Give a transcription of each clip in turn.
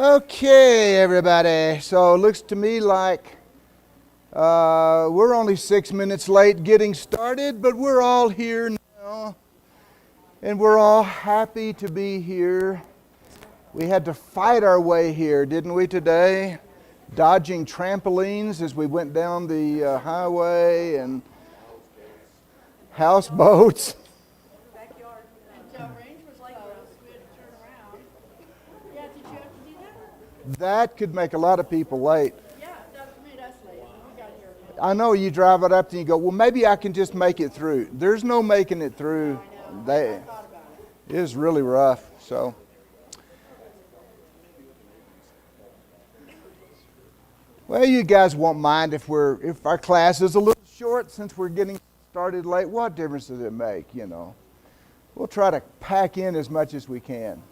Okay, everybody. So it looks to me like we're only 6 minutes late getting started, but we're all here now. And we're all happy to be here. We had to fight our way here, didn't we, today? Dodging trampolines as we went down the highway and houseboats. Backyard. And range was like we had to turn around. Yeah, did you have to do that? That could make a lot of people late. Yeah, that made us late. We got here. I know you drive it up and you go, well, maybe I can just make it through. There's no making it through. I thought about it. It is really rough. So, well, you guys won't mind if our class is a little short since we're getting started late. What difference does it make? We'll try to pack in as much as we can.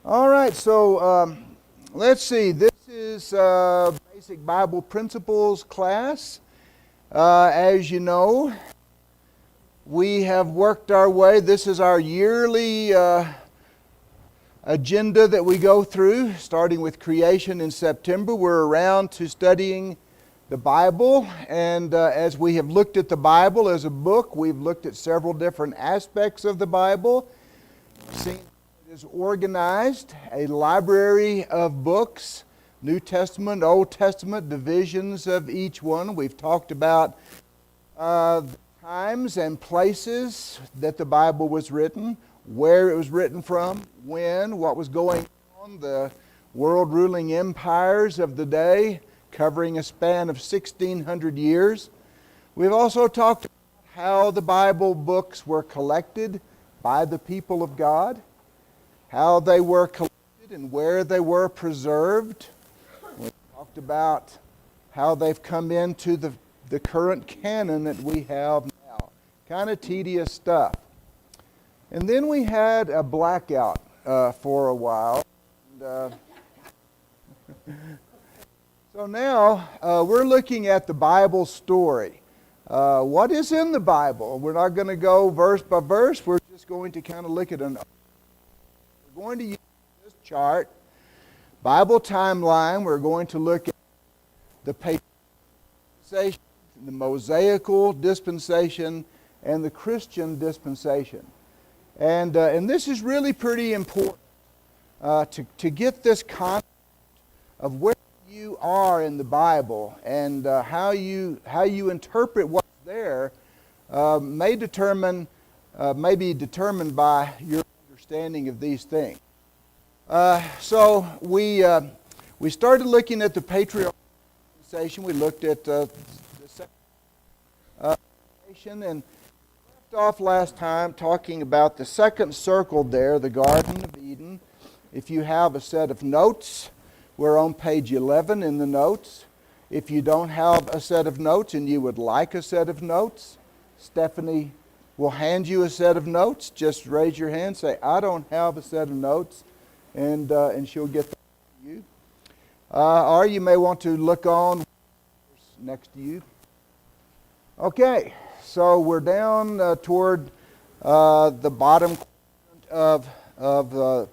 All right. So let's see. This is Basic Bible Principles class. As you know, we have worked our way. This is our yearly agenda that we go through, starting with creation in September. We're around to studying the Bible, and as we have looked at the Bible as a book, we've looked at several different aspects of the Bible, seen it is organized, a library of books, New Testament, Old Testament, divisions of each one. We've talked about the times and places that the Bible was written, where it was written from, when, what was going on, the world ruling empires of the day, covering a span of 1,600 years. We've also talked about how the Bible books were collected by the people of God, how they were collected and where they were preserved. We've talked about how they've come into the current canon that we have now. Kind of tedious stuff. And then we had a blackout for a while. And, so now we're looking at the Bible story. What is in the Bible? We're not going to go verse by verse. We're just going to kind of look at We're going to use this chart, Bible timeline. We're going to look at the patriarchal dispensation, the Mosaical dispensation, and the Christian dispensation. And this is really pretty important to get this concept of where you are in the Bible and how you interpret what's there may be determined by your understanding of these things. So we started looking at the patriarchal dispensation. We looked at the second dispensation and left off last time talking about the second circle there, the Garden of Eden. If you have a set of notes, we're on page 11 in the notes. If you don't have a set of notes and you would like a set of notes, Stephanie will hand you a set of notes. Just raise your hand, say, I don't have a set of notes, and she'll get them to you. Or you may want to look on next to you. Okay, so we're down toward the bottom of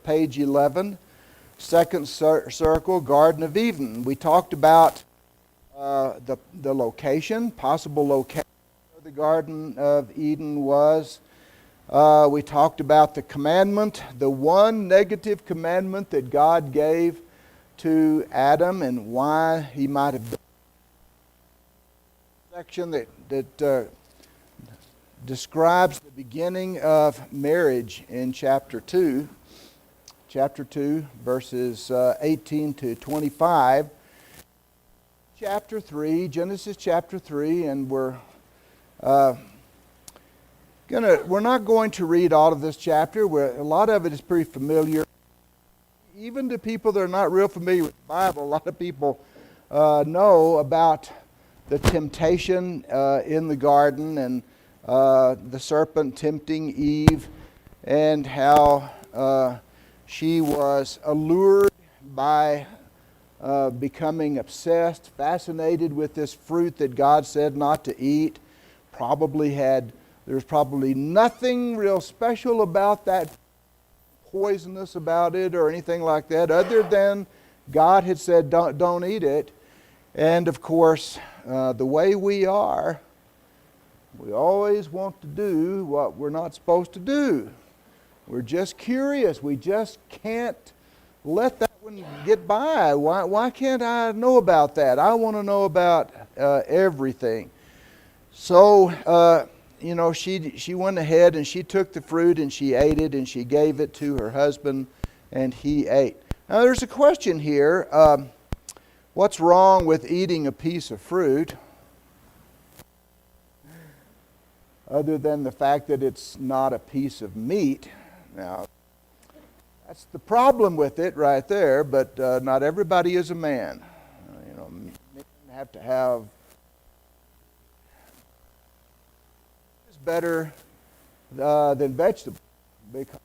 page 11. Second circle, Garden of Eden. We talked about the location, possible location where the Garden of Eden was. We talked about the commandment, the one negative commandment that God gave to Adam and why he might have done a section that describes the beginning of marriage in chapter 2. Chapter 2, verses 18 to 25. Chapter 3, Genesis chapter 3, and we're not going to read all of this chapter. A lot of it is pretty familiar. Even to people that are not real familiar with the Bible, a lot of people know about the temptation in the garden and the serpent tempting Eve and how she was allured by becoming obsessed, fascinated with this fruit that God said not to eat. There's probably nothing real special about that poisonous about it or anything like that, other than God had said, don't eat it. And of course, the way we are, we always want to do what we're not supposed to do. We're just curious. We just can't let that one get by. Why can't I know about that? I want to know about everything. So, she went ahead and she took the fruit and she ate it and she gave it to her husband and he ate. Now, there's a question here. What's wrong with eating a piece of fruit? Other than the fact that it's not a piece of meat. Now, that's the problem with it right there, but not everybody is a man. Men have to have it's better than vegetable because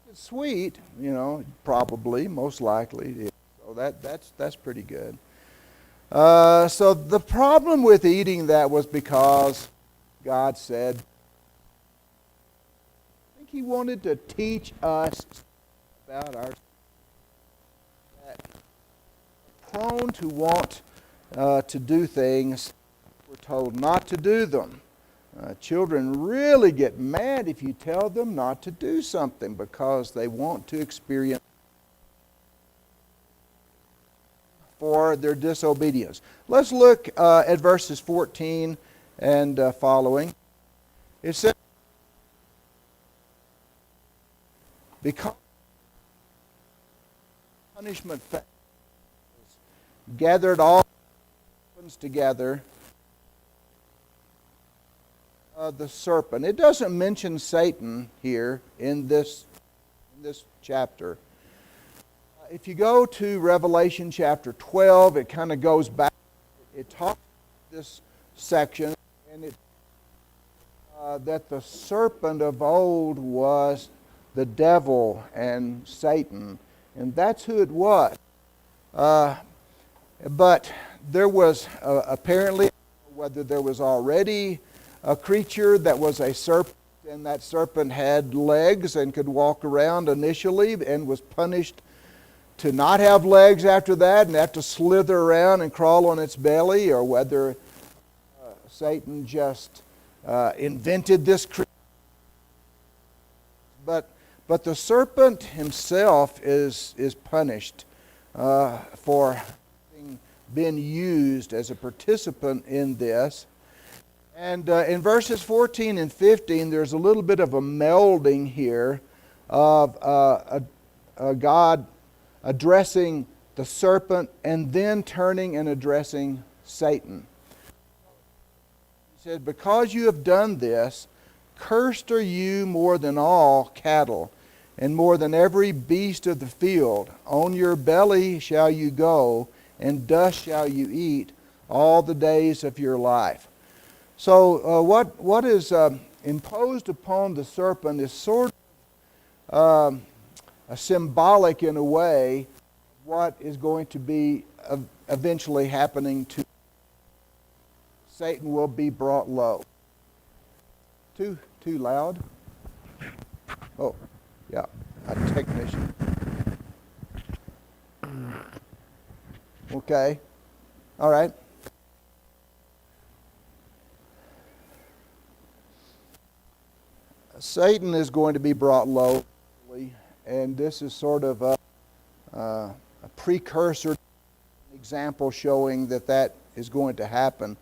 it's sweet, probably, most likely. So that's pretty good. So the problem with eating that was because God said, I think He wanted to teach us about our prone to want to do things. We're told not to do them. Children really get mad if you tell them not to do something because they want to experience for their disobedience. Let's look at verses 14 and following. It says, because punishment gathered all together, the serpent. It doesn't mention Satan here in this chapter. If you go to Revelation chapter 12, it kind of goes back. It talks about this section, and it that the serpent of old was the devil and Satan, and that's who it was. But there was apparently, whether there was already a creature that was a serpent, and that serpent had legs and could walk around initially and was punished to not have legs after that and have to slither around and crawl on its belly, or whether Satan just invented this creature. But the serpent himself is punished for having been used as a participant in this. And in verses 14 and 15, there's a little bit of a melding here of God addressing the serpent and then turning and addressing Satan. He said, because you have done this, cursed are you more than all cattle, and more than every beast of the field. On your belly shall you go, and dust shall you eat all the days of your life. So what is imposed upon the serpent is sort of a symbolic, in a way, what is going to be eventually happening to Satan. Will be brought low. Too loud? Oh, yeah, a technician. Okay, all right. Satan is going to be brought low, and this is sort of a precursor example showing that is going to happen.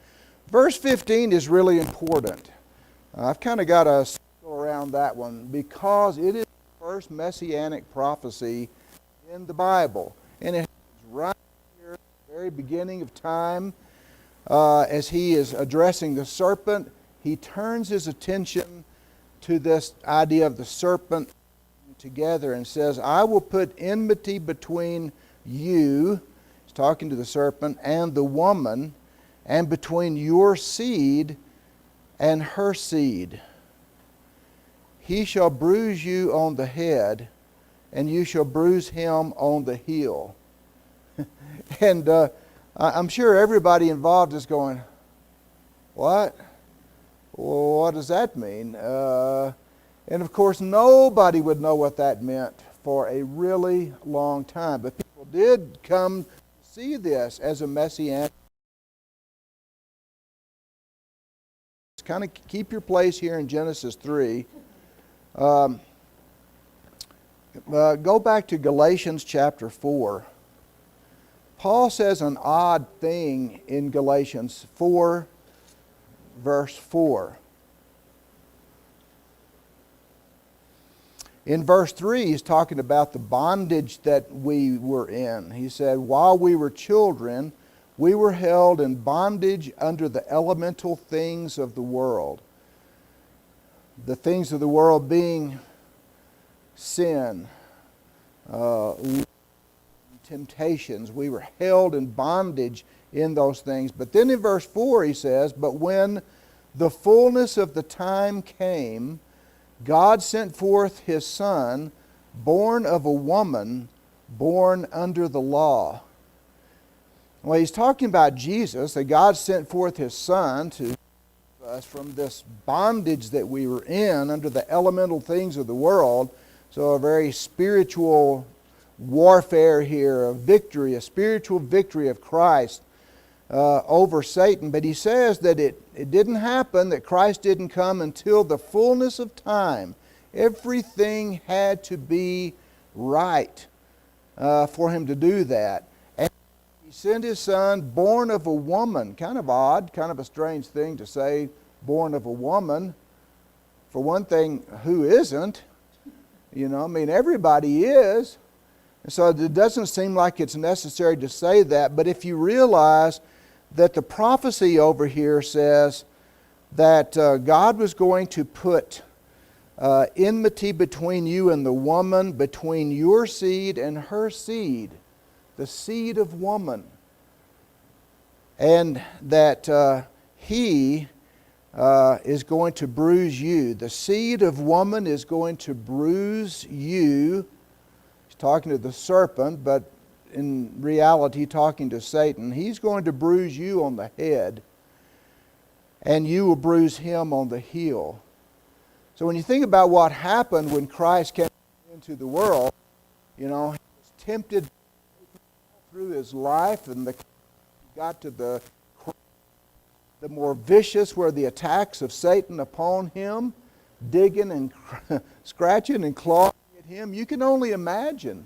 Verse 15 is really important. I've kind of got a circle around that one because it is the first messianic prophecy in the Bible. And it's right here at the very beginning of time, as he is addressing the serpent, he turns his attention to this idea of the serpent together and says, I will put enmity between you, he's talking to the serpent, and the woman, and between your seed and her seed. He shall bruise you on the head, and you shall bruise him on the heel. And I'm sure everybody involved is going, what? Well, what does that mean? And of course, nobody would know what that meant for a really long time. But people did come to see this as a messianic. Kind of keep your place here in Genesis 3. Go back to Galatians chapter 4. Paul says an odd thing in Galatians 4, verse 4. In verse 3, he's talking about the bondage that we were in. He said, while we were children, we were held in bondage under the elemental things of the world. The things of the world being sin, temptations. We were held in bondage in those things. But then in verse 4 he says, but when the fullness of the time came, God sent forth His Son, born of a woman, born under the law. Well, he's talking about Jesus, that God sent forth His Son to save us from this bondage that we were in under the elemental things of the world. So a very spiritual warfare here, a spiritual victory of Christ over Satan. But he says that it didn't happen, that Christ didn't come until the fullness of time. Everything had to be right for Him to do that. And He sent His Son, born of a woman. Kind of odd, kind of a strange thing to say, born of a woman. For one thing, who isn't? You know, I mean, everybody is. And so it doesn't seem like it's necessary to say that. But if you realize that the prophecy over here says that God was going to put enmity between you and the woman, between your seed and her seed, the seed of woman, and that He is going to bruise you. The seed of woman is going to bruise you. He's talking to the serpent, but in reality talking to Satan. He's going to bruise you on the head, and you will bruise him on the heel. So when you think about what happened when Christ came into the world, you know, He was tempted through His life, and got to the more vicious were the attacks of Satan upon Him, digging and scratching and clawing at Him. You can only imagine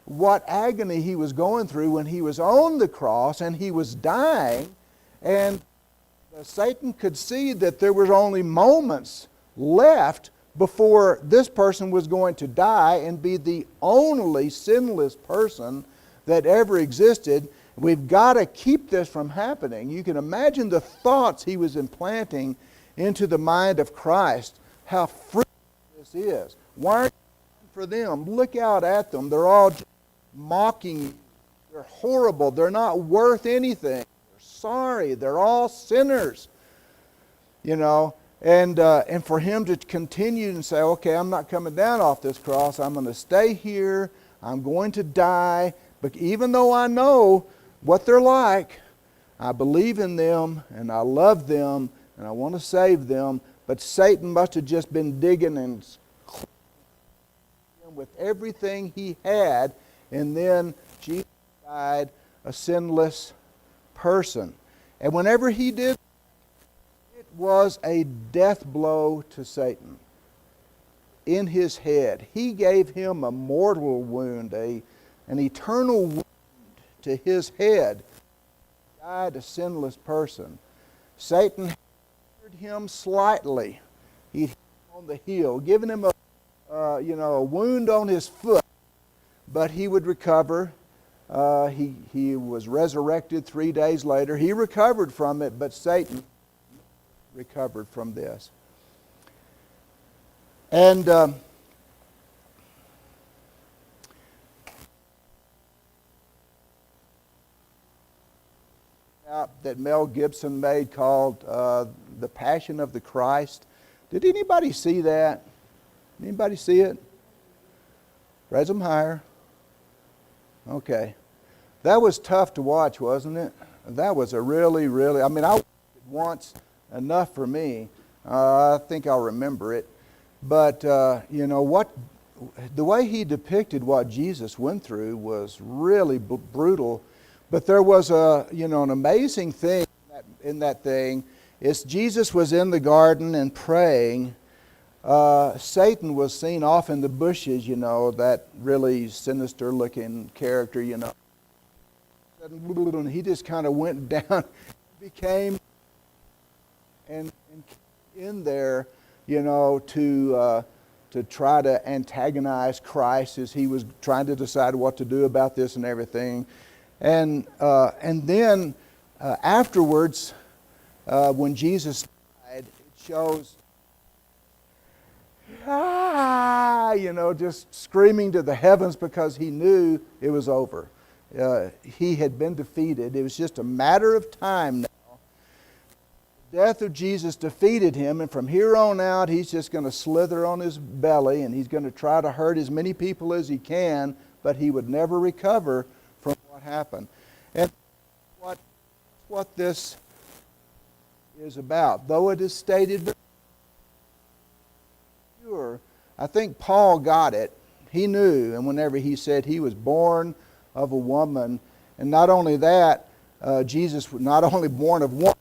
what agony He was going through when He was on the cross and He was dying, and Satan could see that there was only moments left before this person was going to die and be the only sinless person that ever existed. We've got to keep this from happening. You can imagine the thoughts he was implanting into the mind of Christ, how free this is. Why aren't you for them? Look out at them. They're all mocking you. They're horrible. They're not worth anything. They're sorry. They're all sinners. You know, and for Him to continue and say, okay, I'm not coming down off this cross. I'm going to stay here. I'm going to die. But even though I know what they're like, I believe in them and I love them and I want to save them. But Satan must have just been digging and with everything he had, and then Jesus died a sinless person. And whenever He did, it was a death blow to Satan in his head. He gave him a mortal wound, an eternal wound to his head. He died a sinless person. Satan hurt him slightly. He hit him on the heel, giving him a wound on his foot, but he would recover. He was resurrected 3 days later. He recovered from it, but Satan recovered from this. And that Mel Gibson made called The Passion of the Christ. Did anybody see that? Anybody see it? Raise them higher. Okay. That was tough to watch, wasn't it? That was a really, I watched it once, enough for me. I think I'll remember it. But, the way he depicted what Jesus went through was really brutal. But there was an amazing thing in that thing. Is Jesus was in the garden and praying. Satan was seen off in the bushes, that really sinister looking character, And he just kind of went down, became and in there, to try to antagonize Christ as he was trying to decide what to do about this and everything. And then afterwards, when Jesus died, it shows, just screaming to the heavens because he knew it was over. He had been defeated. It was just a matter of time now. The death of Jesus defeated him, and from here on out, he's just going to slither on his belly, and he's going to try to hurt as many people as he can, but he would never recover from what happened. And what this is about, though it is stated very sure, I think Paul got it. He knew, and whenever he said he was born of a woman, and not only that, Jesus was not only born of one,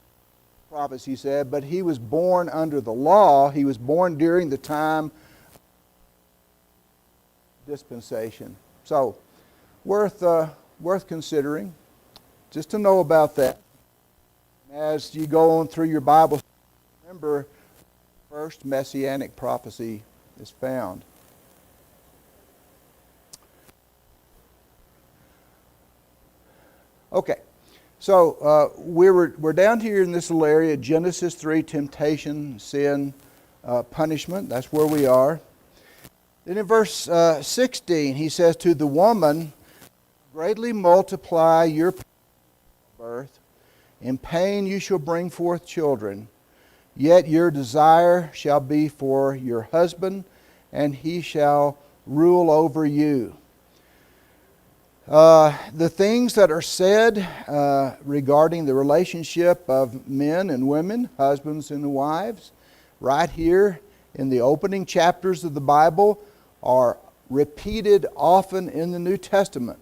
prophets, he said, but he was born under the law. He was born during the time dispensation. So, worth considering, just to know about that. As you go on through your Bible, remember, first messianic prophecy is found. Okay. So we're down here in this little area, Genesis 3, temptation, sin, punishment. That's where we are. Then in verse 16, he says, to the woman, greatly multiply your birth. In pain you shall bring forth children. Yet your desire shall be for your husband, and he shall rule over you. The things that are said regarding the relationship of men and women, husbands and wives, right here in the opening chapters of the Bible are repeated often in the New Testament.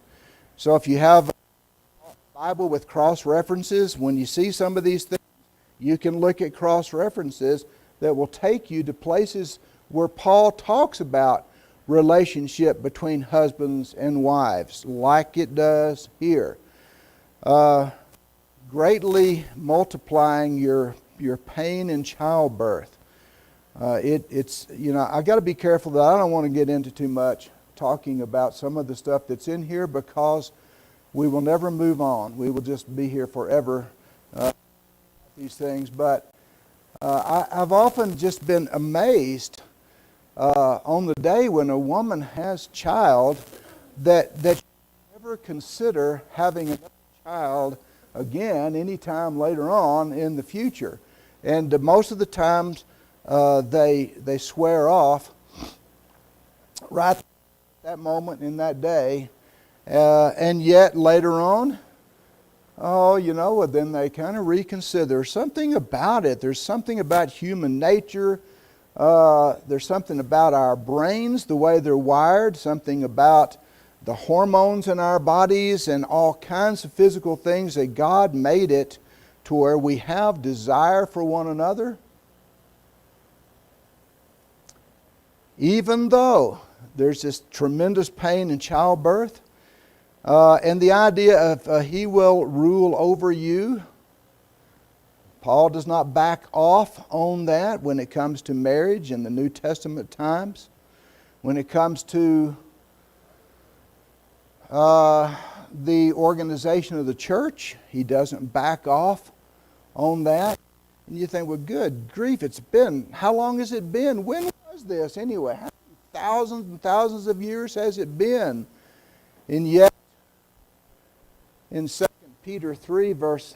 So if you have a Bible with cross-references, when you see some of these things, you can look at cross-references that will take you to places where Paul talks about relationship between husbands and wives, like it does here. Greatly multiplying your pain in childbirth. It's I got to be careful that I don't want to get into too much talking about some of the stuff that's in here, because we will never move on. We will just be here forever. These things, but I've often just been amazed. On the day when a woman has child, that you never consider having another child again anytime later on in the future. And most of the times they swear off right at that moment in that day. And yet later on, then they kind of reconsider. There's something about it. There's something about human nature. There's something about our brains, the way they're wired, something about the hormones in our bodies and all kinds of physical things that God made it to where we have desire for one another. Even though there's this tremendous pain in childbirth, and the idea of He will rule over you, Paul does not back off on that when it comes to marriage in the New Testament times. When it comes to the organization of the church, he doesn't back off on that. And you think, well, good grief, how long has it been? When was this anyway? How many thousands and thousands of years has it been? And yet, in 2 Peter 3, verse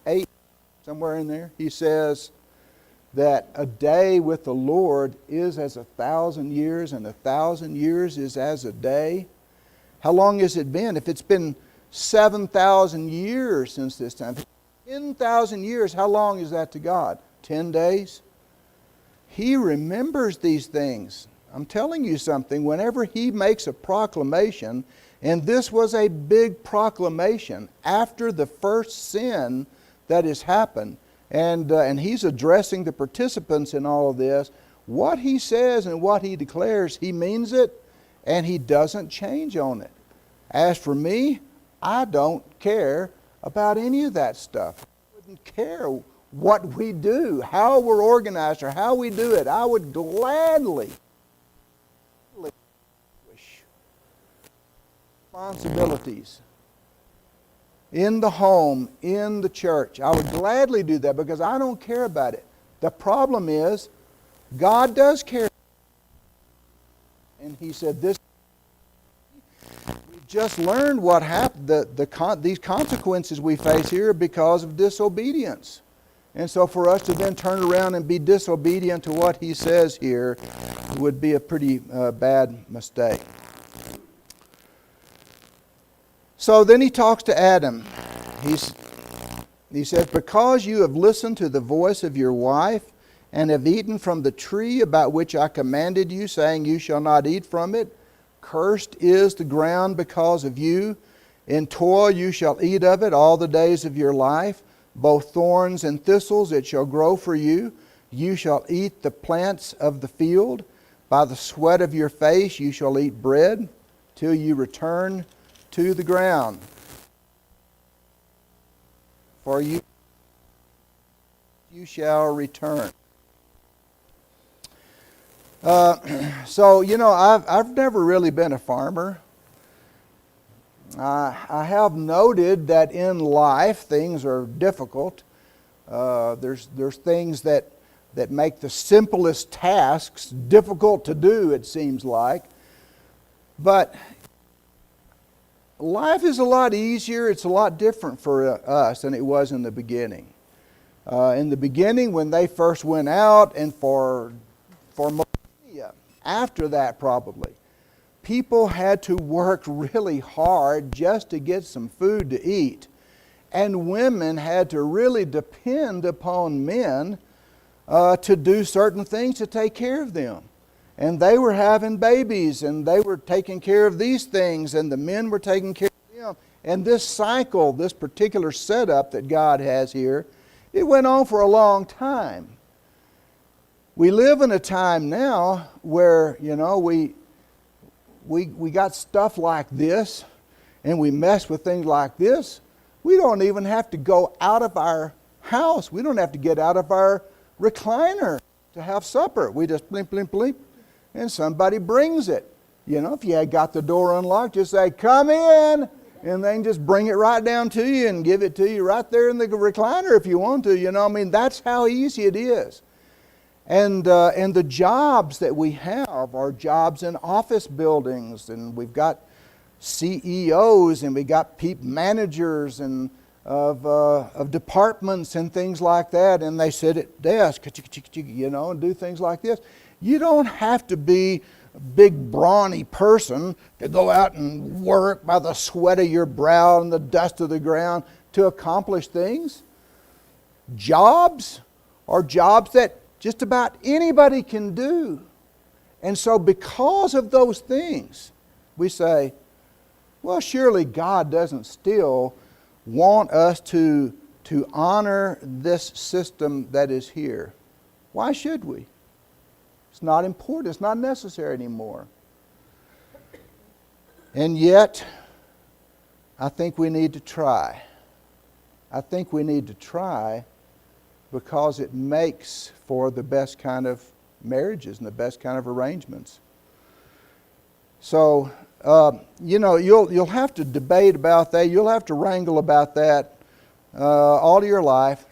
8, somewhere in there, he says that a day with the Lord is as 1,000 years, and 1,000 years is as a day. How long has it been? If it's been 7,000 years since this time, 10,000 years, how long is that to God? 10 days? He remembers these things. I'm telling you something, whenever He makes a proclamation, and this was a big proclamation after the first sin that has happened, and He's addressing the participants in all of this, what He says and what He declares, He means it, and He doesn't change on it. As for me, I don't care about any of that stuff. I wouldn't care what we do, how we're organized, or how we do it. I would gladly responsibilities in the home, in the church. I would gladly do that because I don't care about it. The problem is, God does care. And He said this. We just learned what happened. These consequences we face here are because of disobedience. And so for us to then turn around and be disobedient to what He says here would be a pretty bad mistake. So then He talks to Adam. He says, because you have listened to the voice of your wife and have eaten from the tree about which I commanded you, saying, you shall not eat from it, cursed is the ground because of you. In toil you shall eat of it all the days of your life. Both thorns and thistles it shall grow for you. You shall eat the plants of the field. By the sweat of your face you shall eat bread till you return to the ground. For you shall return. So, I've never really been a farmer. I have noted that in life things are difficult. There's things that make the simplest tasks difficult to do, it seems like. But life is a lot easier, it's a lot different for us than it was in the beginning. In the beginning, when they first went out, and for millennia after that probably, people had to work really hard just to get some food to eat. And women had to really depend upon men to do certain things to take care of them. And they were having babies, and they were taking care of these things, and the men were taking care of them. And this cycle, this particular setup that God has here, it went on for a long time. We live in a time now where, we got stuff like this, and we mess with things like this. We don't even have to go out of our house. We don't have to get out of our recliner to have supper. We just blimp, blimp, blimp, and somebody brings it. If you had got the door unlocked, just say, come in, and they can just bring it right down to you and give it to you right there in the recliner if you want to. That's how easy it is. And the jobs that we have are jobs in office buildings, and we've got CEOs, and we got managers and of departments and things like that, and they sit at desks, and do things like this. You don't have to be a big brawny person to go out and work by the sweat of your brow and the dust of the ground to accomplish things. Jobs are jobs that just about anybody can do. And so because of those things, we say, well, surely God doesn't still want us to honor this system that is here. Why should we? It's not important. It's not necessary anymore. And yet, I think we need to try. I think we need to try because it makes for the best kind of marriages and the best kind of arrangements. So, you'll have to debate about that. You'll have to wrangle about that all your life.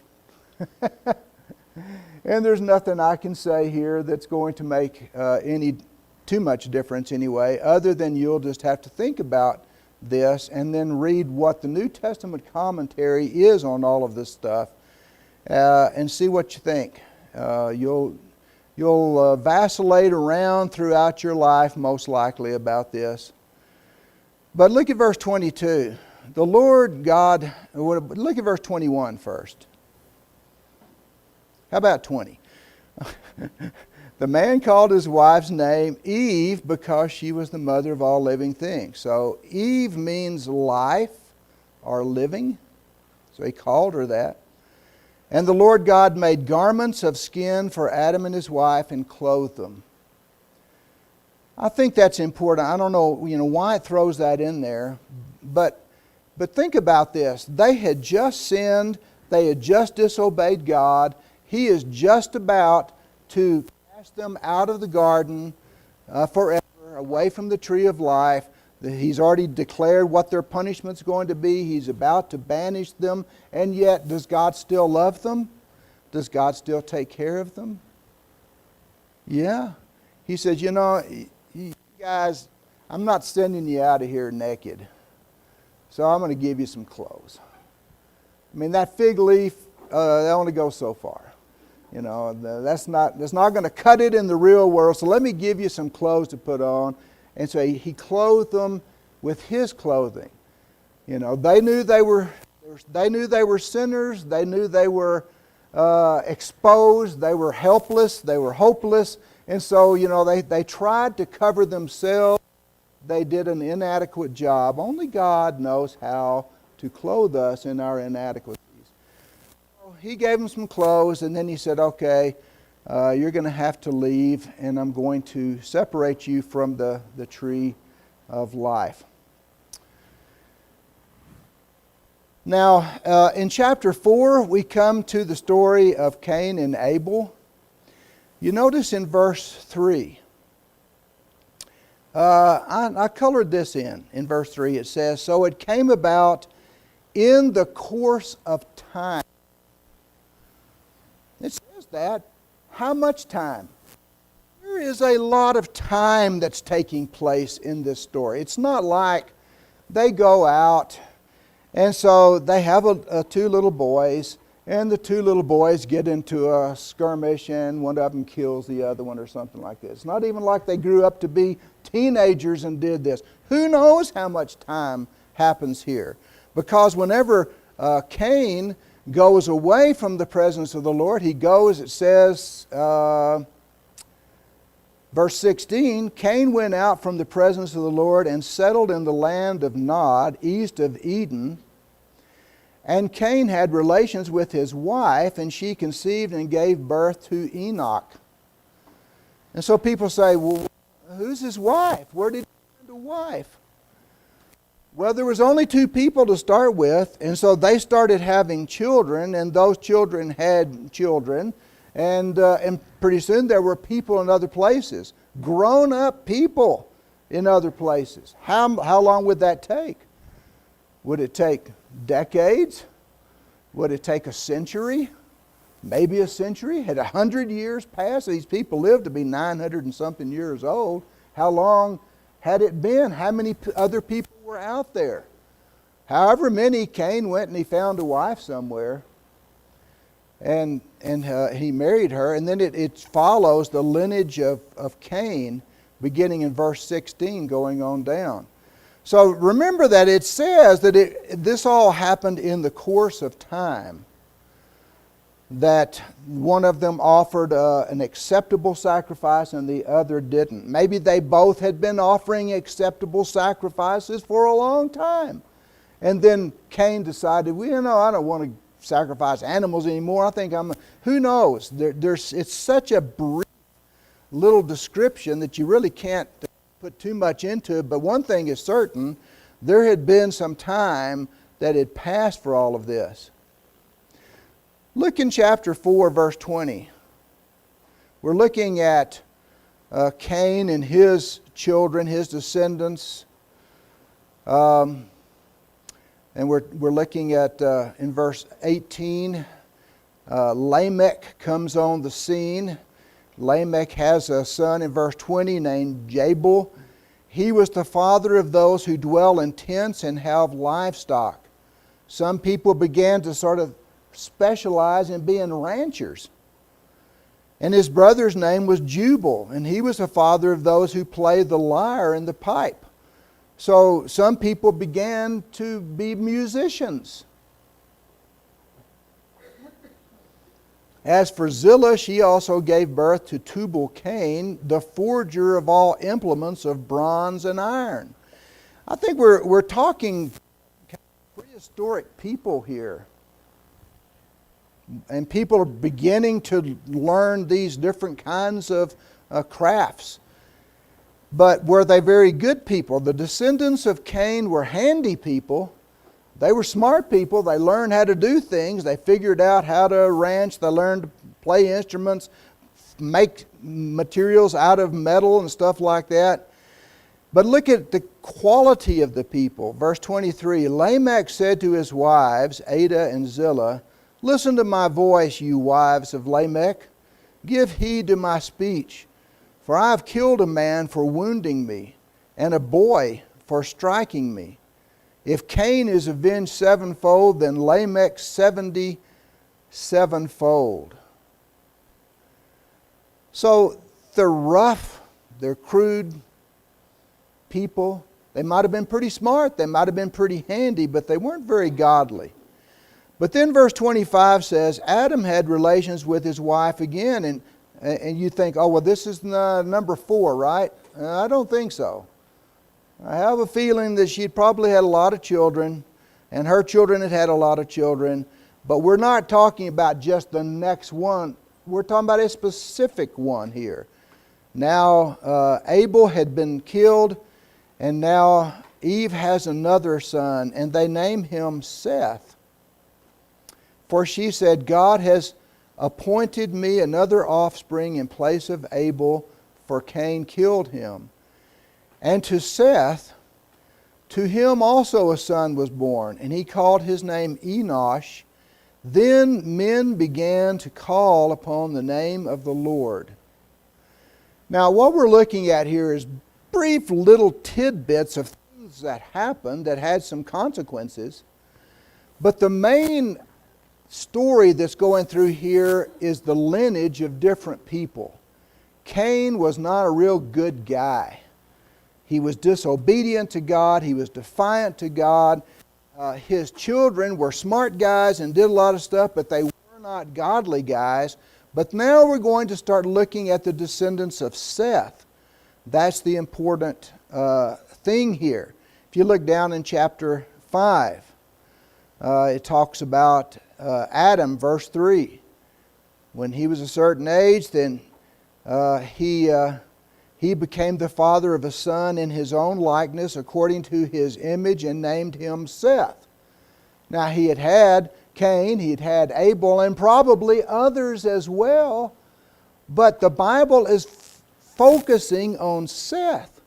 And there's nothing I can say here that's going to make any too much difference anyway, other than you'll just have to think about this and then read what the New Testament commentary is on all of this stuff and see what you think. You'll vacillate around throughout your life most likely about this. But look at verse 22. The Lord God, look at verse 21 first. How about 20? The man called his wife's name Eve because she was the mother of all living things. So Eve means life or living. So he called her that. And the Lord God made garments of skin for Adam and his wife and clothed them. I think that's important. I don't know, why it throws that in there, but think about this. They had just sinned. They had just disobeyed God. He is just about to cast them out of the garden forever, away from the tree of life. He's already declared what their punishment's going to be. He's about to banish them. And yet, does God still love them? Does God still take care of them? Yeah. He says, you guys, I'm not sending you out of here naked. So I'm going to give you some clothes. I mean, that fig leaf, that only goes so far. That's not going to cut it in the real world. So let me give you some clothes to put on. And so he clothed them with his clothing. They knew they were sinners. They knew they were exposed. They were helpless. They were hopeless. And so, they tried to cover themselves. They did an inadequate job. Only God knows how to clothe us in our inadequacies. So he gave them some clothes, and then he said, okay, you're going to have to leave, and I'm going to separate you from the tree of life. Now, in chapter 4, we come to the story of Cain and Abel. You notice in verse 3, I colored this in verse 3. It says, so it came about in the course of time. It says that. How much time? There is a lot of time that's taking place in this story. It's not like they go out and so they have two little boys, and the two little boys get into a skirmish and one of them kills the other one or something like this. It's not even like they grew up to be teenagers and did this. Who knows how much time happens here? Because whenever Cain goes away from the presence of the Lord, he goes, it says, verse 16, Cain went out from the presence of the Lord and settled in the land of Nod, east of Eden. And Cain had relations with his wife, and she conceived and gave birth to Enoch. And so people say, well, who's his wife? Where did he find a wife? Well, there was only two people to start with, and so they started having children, and those children had children, and pretty soon there were people in other places, grown-up people in other places. How long would that take? Would it take decades? Would it take a century? Maybe a century? Had 100 years passed? These people lived to be 900 and something years old. How long had it been? How many other people were out there? However many, Cain went and he found a wife somewhere. And he married her. And then it follows the lineage of Cain, beginning in verse 16, going on down. So remember that it says that this all happened in the course of time. That one of them offered an acceptable sacrifice and the other didn't. Maybe they both had been offering acceptable sacrifices for a long time. And then Cain decided, well, I don't want to sacrifice animals anymore. I think who knows? It's such a brief little description that you really can't put too much into it. But one thing is certain, there had been some time that had passed for all of this. Look in chapter 4, verse 20. We're looking at Cain and his children, his descendants. And we're looking at, in verse 18, Lamech comes on the scene. Lamech has a son in verse 20 named Jabal. He was the father of those who dwell in tents and have livestock. Some people began to sort of specialize in being ranchers. And his brother's name was Jubal, and he was the father of those who played the lyre and the pipe. So some people began to be musicians. As for Zillah, she also gave birth to Tubal-Cain, the forger of all implements of bronze and iron. I think we're talking prehistoric people here. And people are beginning to learn these different kinds of crafts. But were they very good people? The descendants of Cain were handy people. They were smart people. They learned how to do things. They figured out how to ranch. They learned to play instruments, make materials out of metal and stuff like that. But look at the quality of the people. Verse 23, Lamech said to his wives, Adah and Zillah, listen to my voice, you wives of Lamech. Give heed to my speech. For I have killed a man for wounding me, and a boy for striking me. If Cain is avenged sevenfold, then Lamech 77-fold. So they're rough, they're crude people. They might have been pretty smart, they might have been pretty handy, but they weren't very godly. But then verse 25 says, Adam had relations with his wife again, and you think, oh, well, this is number 4, right? I don't think so. I have a feeling that she'd probably had a lot of children, and her children had had a lot of children, but we're not talking about just the next one. We're talking about a specific one here. Now, Abel had been killed, and now Eve has another son, and they name him Seth. For she said, God has appointed me another offspring in place of Abel, for Cain killed him. And to Seth, to him also a son was born, and he called his name Enosh. Then men began to call upon the name of the Lord. Now, what we're looking at here is brief little tidbits of things that happened that had some consequences. But the main story that's going through here is the lineage of different people. Cain was not a real good guy. He was disobedient to God. He was defiant to God. His children were smart guys and did a lot of stuff, but they were not godly guys. But now we're going to start looking at the descendants of Seth. That's the important thing here. If you look down in chapter 5, it talks about Adam, verse 3. When he was a certain age, then he became the father of a son in his own likeness, according to his image, and named him Seth. Now he had had Cain, he had had Abel, and probably others as well. But the Bible is focusing on Seth,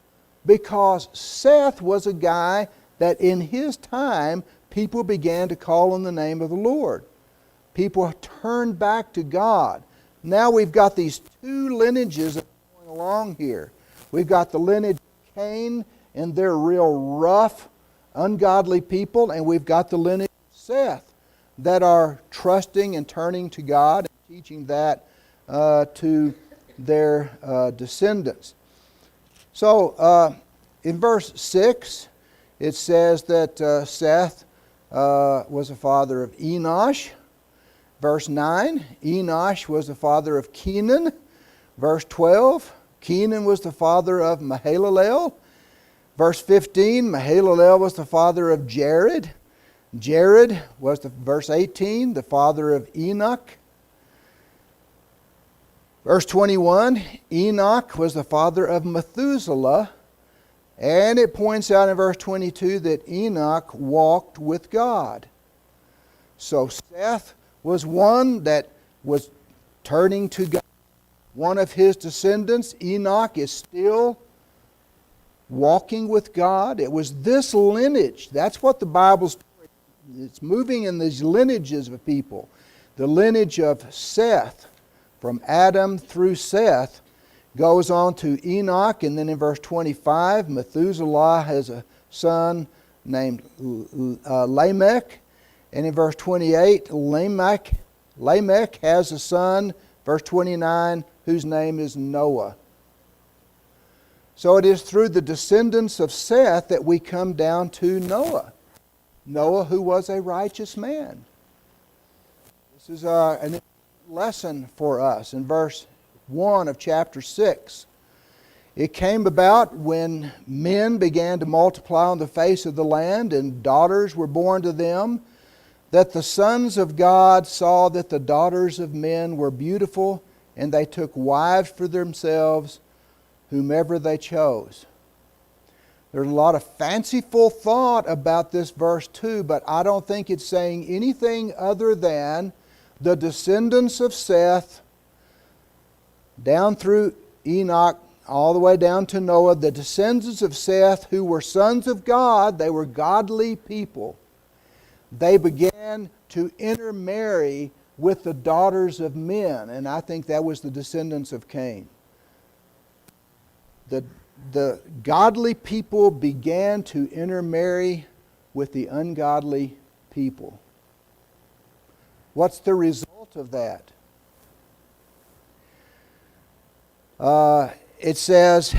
because Seth was a guy that in his time people began to call on the name of the Lord. People turned back to God. Now we've got these two lineages going along here. We've got the lineage of Cain, and they're real rough, ungodly people, and we've got the lineage of Seth that are trusting and turning to God and teaching that to their descendants. So in verse 6, it says that Seth was the father of Enosh. Verse 9, Enosh was the father of Kenan. Verse 12, Kenan was the father of Mahalalel. Verse 15, Mahalalel was the father of Jared. Jared was, verse 18, the father of Enoch. Verse 21, Enoch was the father of Methuselah. And it points out in verse 22 that Enoch walked with God. So Seth was one that was turning to God. One of his descendants, Enoch, is still walking with God. It was this lineage. That's what the Bible's doing. It's moving in these lineages of people. The lineage of Seth, from Adam through Seth, goes on to Enoch, and then in verse 25, Methuselah has a son named Lamech. And in verse 28, Lamech has a son, verse 29, whose name is Noah. So it is through the descendants of Seth that we come down to Noah. Noah, who was a righteous man. This is an lesson for us in verse 1 of chapter 6. It came about when men began to multiply on the face of the land, and daughters were born to them, that the sons of God saw that the daughters of men were beautiful, and they took wives for themselves, whomever they chose. There's a lot of fanciful thought about this verse 2, but I don't think it's saying anything other than the descendants of Seth, down through Enoch, all the way down to Noah, the descendants of Seth who were sons of God, they were godly people. They began to intermarry with the daughters of men, and I think that was the descendants of Cain. The godly people began to intermarry with the ungodly people. What's the result of that? It says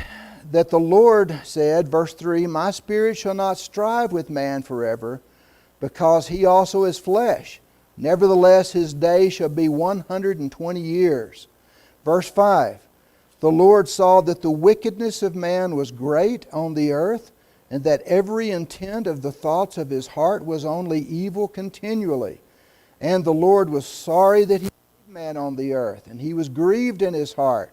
that the Lord said, verse 3, "My spirit shall not strive with man forever, because he also is flesh. Nevertheless, his day shall be 120 years. Verse 5, "The Lord saw that the wickedness of man was great on the earth, and that every intent of the thoughts of his heart was only evil continually. And the Lord was sorry that he made man on the earth, and he was grieved in his heart.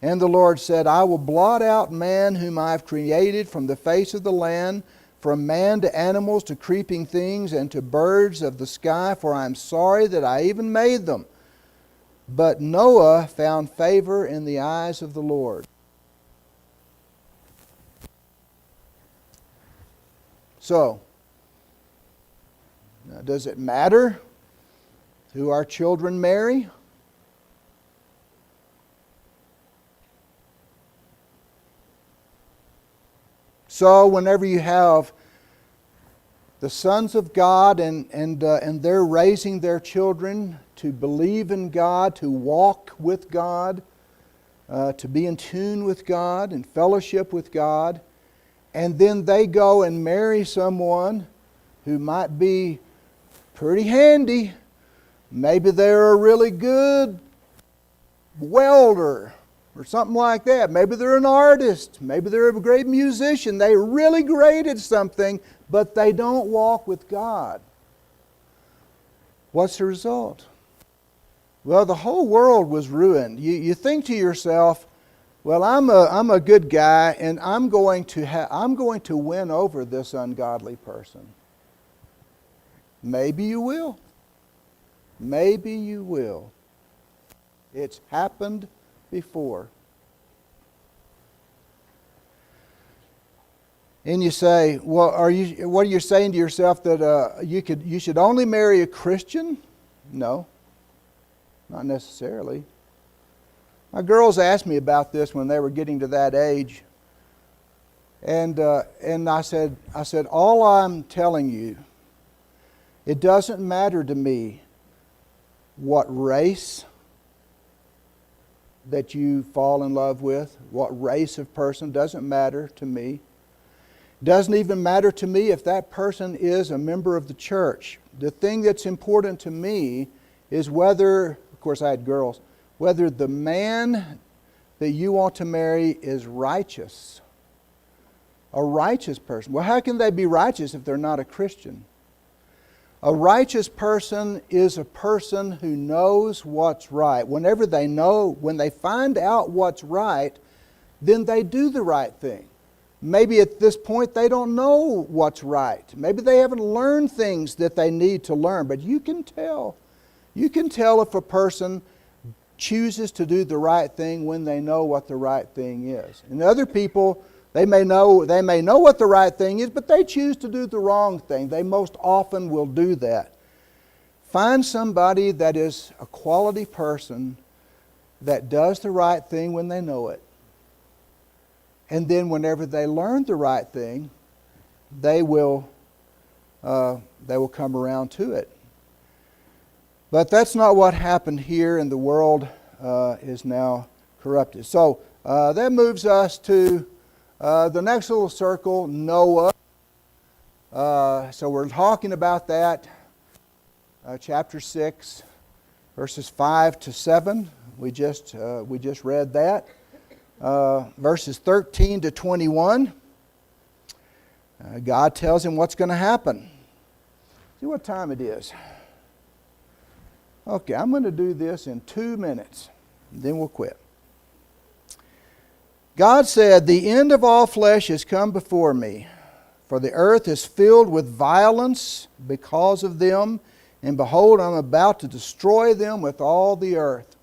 And the Lord said, I will blot out man whom I have created from the face of the land, from man to animals to creeping things and to birds of the sky, for I am sorry that I even made them. But Noah found favor in the eyes of the Lord." So, now does it matter who our children marry? So whenever you have the sons of God and they're raising their children to believe in God, to walk with God, to be in tune with God and fellowship with God, and then they go and marry someone who might be pretty handy. Maybe they're a really good welder or something like that. Maybe they're an artist. Maybe they're a great musician. They're really great at something, but they don't walk with God. What's the result? Well, the whole world was ruined. You think to yourself, well, I'm a good guy, and I'm going to win over this ungodly person. Maybe you will. Maybe you will. It's happened before. And you say, well, what are you saying to yourself, that you should only marry a Christian? No, not necessarily. My girls asked me about this when they were getting to that age, and I said, all I'm telling you, it doesn't matter to me what race that you fall in love with, what race of person, doesn't matter to me. Doesn't even matter to me if that person is a member of the church. The thing that's important to me is whether, of course I had girls, whether the man that you want to marry is righteous. A righteous person. Well, how can they be righteous if they're not a Christian? A righteous person is a person who knows what's right. When they find out what's right, then they do the right thing. Maybe at this point they don't know what's right. Maybe they haven't learned things that they need to learn. But you can tell. You can tell if a person chooses to do the right thing when they know what the right thing is. And other people, they may know what the right thing is, but they choose to do the wrong thing. They most often will do that. Find somebody that is a quality person that does the right thing when they know it. And then whenever they learn the right thing, they will come around to it. But that's not what happened here, and the world is now corrupted. So that moves us to the next little circle, Noah. So we're talking about that, chapter 6. verses 5 to 7. We just read that. Verses 13 to 21. God tells him what's going to happen. See what time it is. Okay, I'm going to do this in 2 minutes. Then we'll quit. God said, "The end of all flesh has come before me, for the earth is filled with violence because of them, and behold, I'm about to destroy them with all the earth."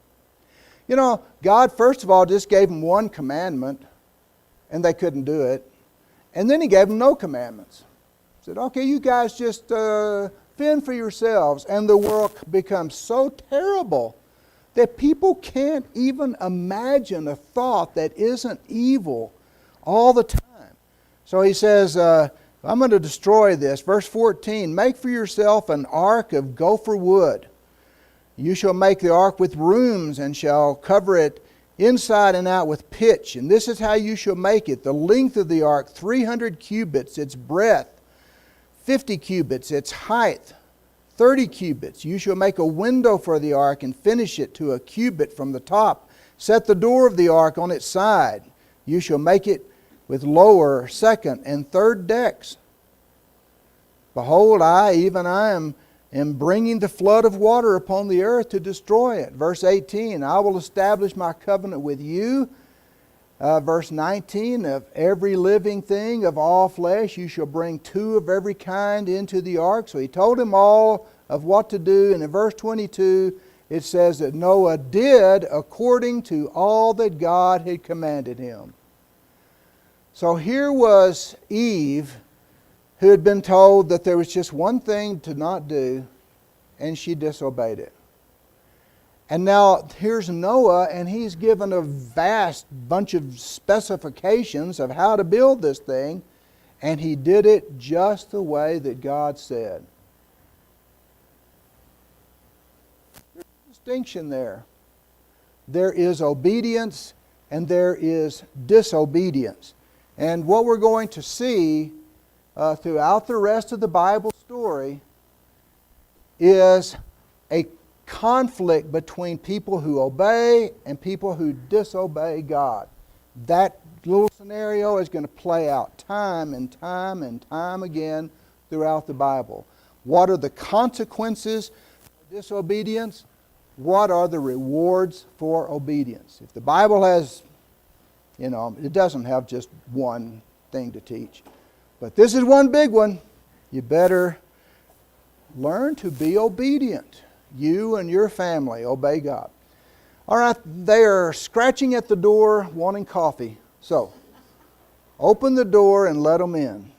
You know, God first of all just gave them one commandment, and they couldn't do it. And then He gave them no commandments. He said, okay, you guys just fend for yourselves. And the world becomes so terrible that people can't even imagine a thought that isn't evil all the time. So He says, I'm going to destroy this. Verse 14, "Make for yourself an ark of gopher wood. You shall make the ark with rooms, and shall cover it inside and out with pitch. And this is how you shall make it. The length of the ark, 300 cubits, its breadth, 50 cubits, its height, 30 cubits. You shall make a window for the ark, and finish it to a cubit from the top. Set the door of the ark on its side. You shall make it with lower, second, and third decks. Behold, I am bringing the flood of water upon the earth to destroy it." Verse 18, "I will establish my covenant with you." Verse 19, "Of every living thing of all flesh you shall bring 2 of every kind into the ark." So He told him all of what to do. And in verse 22, it says that Noah did according to all that God had commanded him. So here was Eve, who had been told that there was just one thing to not do, and she disobeyed it. And now here's Noah, and he's given a vast bunch of specifications of how to build this thing, and he did it just the way that God said. There's a distinction there. There is obedience and there is disobedience. And what we're going to see throughout the rest of the Bible story is a conflict between people who obey and people who disobey God. That little scenario is going to play out time and time and time again throughout the Bible. What are the consequences of disobedience? What are the rewards for obedience? If the Bible has, it doesn't have just one thing to teach. But this is one big one. You better learn to be obedient. You and your family, obey God. All right, they are scratching at the door wanting coffee. So, open the door and let them in.